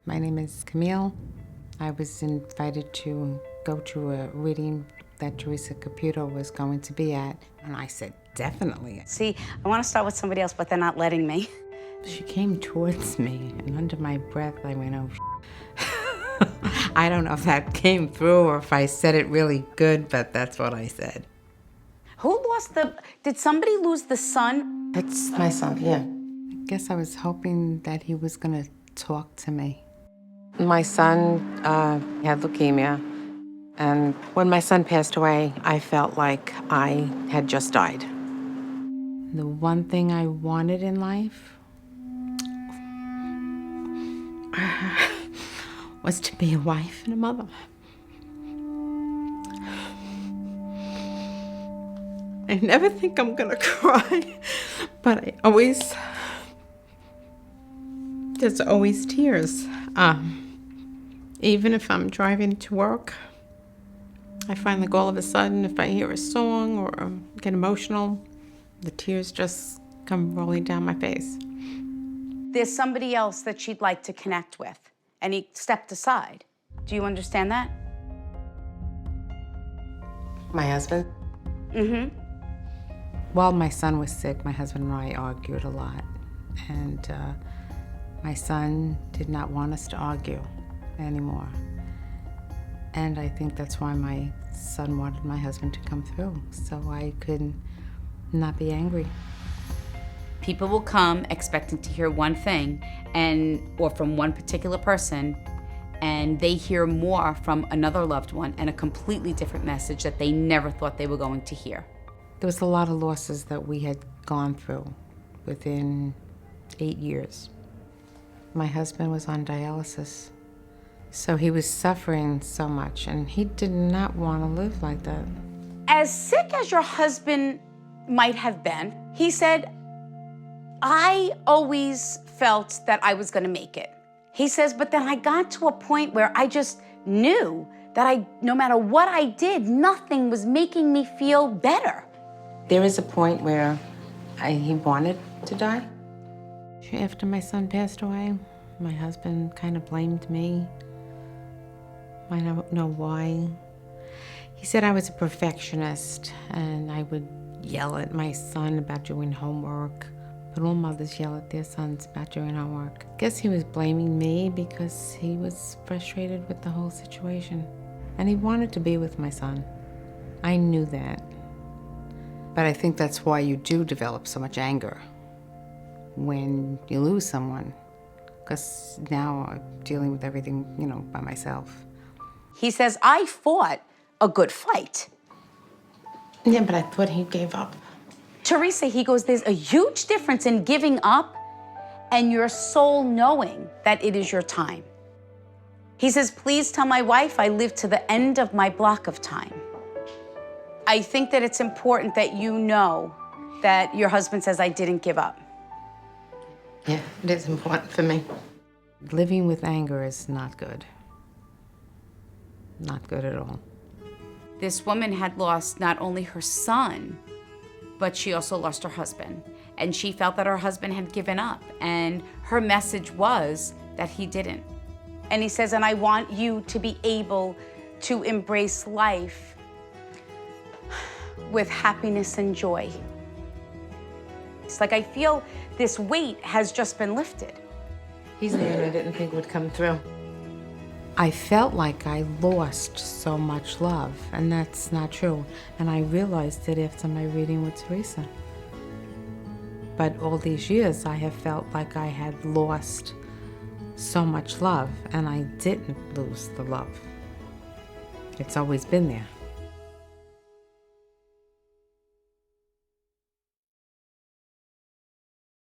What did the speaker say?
My name is Camille. I was invited to go to a reading that Teresa Caputo was going to be at, and I said, definitely. See, I want to start with somebody else, but they're not letting me. She came towards me, and under my breath, I went, oh, I don't know if that came through or if I said it really good, but that's what I said. Did somebody lose the son? It's my son, yeah. I guess I was hoping that he was gonna talk to me. My son had leukemia, and when my son passed away, I felt like I had just died. The one thing I wanted in life was to be a wife and a mother. I never think I'm gonna cry, but there's always tears. Even if I'm driving to work, I find like all of a sudden if I hear a song or get emotional, the tears just come rolling down my face. There's somebody else that she'd like to connect with, and he stepped aside. Do you understand that? My husband? Mm-hmm. While my son was sick, my husband and I argued a lot. And my son did not want us to argue anymore. And I think that's why my son wanted my husband to come through, so I could not be angry. People will come expecting to hear one thing or from one particular person, and they hear more from another loved one and a completely different message that they never thought they were going to hear. There was a lot of losses that we had gone through within 8 years. My husband was on dialysis, so he was suffering so much, and he did not want to live like that. As sick as your husband might have been, he said, I always felt that I was going to make it. He says, but then I got to a point where I just knew that no matter what I did, nothing was making me feel better. There is a point where he wanted to die. After my son passed away, my husband kind of blamed me. I don't know why. He said I was a perfectionist and I would yell at my son about doing homework. But all mothers yell at their sons about doing homework. I guess he was blaming me because he was frustrated with the whole situation. And he wanted to be with my son. I knew that. But I think that's why you do develop so much anger when you lose someone. Because now I'm dealing with everything, by myself. He says, I fought a good fight. Yeah, but I thought he gave up. Teresa, he goes, there's a huge difference in giving up and your soul knowing that it is your time. He says, please tell my wife I live to the end of my block of time. I think that it's important that you know that your husband says I didn't give up. Yeah, it is important for me. Living with anger is not good. Not good at all. This woman had lost not only her son, but she also lost her husband. And she felt that her husband had given up. And her message was that he didn't. And he says, and I want you to be able to embrace life with happiness and joy. It's like I feel this weight has just been lifted. He's the one I didn't think would come through. I felt like I lost so much love, and that's not true. And I realized it after my reading with Teresa. But all these years, I have felt like I had lost so much love, and I didn't lose the love. It's always been there.